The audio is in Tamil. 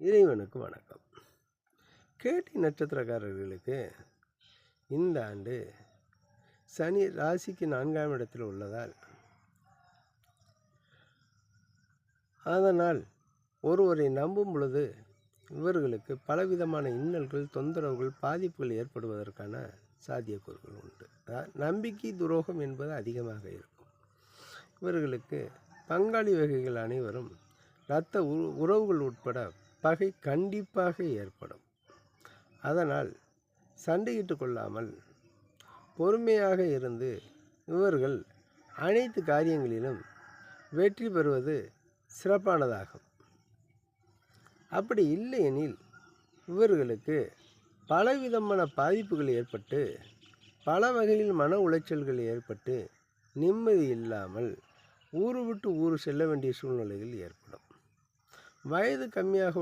இறைவனுக்கு வணக்கம். கேட்டி நட்சத்திரக்காரர்களுக்கு இந்த ஆண்டு சனி ராசிக்கு 4ஆம் இடத்தில் உள்ளதால், அதனால் ஒருவரை நம்பும் பொழுது இவர்களுக்கு பலவிதமான இன்னல்கள், தொந்தரவுகள், பாதிப்புகள் ஏற்படுவதற்கான சாத்தியக்கூறுகள் உண்டு. நம்பிக்கை துரோகம் என்பது அதிகமாக இருக்கும். இவர்களுக்கு பங்காளி வகைகள் அனைவரும் இரத்த உறவுகள் உட்பட பகை கண்டிப்பாக ஏற்படும். அதனால் சண்டையிட்டு கொள்ளாமல் பொறுமையாக இருந்து இவர்கள் அனைத்து காரியங்களிலும் வெற்றி பெறுவது சிறப்பானதாகும். அப்படி இல்லையெனில் இவர்களுக்கு பலவிதமான பாதிப்புகள் ஏற்பட்டு, பல வகையில் மன உளைச்சல்கள் ஏற்பட்டு, நிம்மதி இல்லாமல் ஊரு விட்டு ஊர் செல்ல வேண்டிய சூழ்நிலைகள் ஏற்படும். வயது கம்மியாக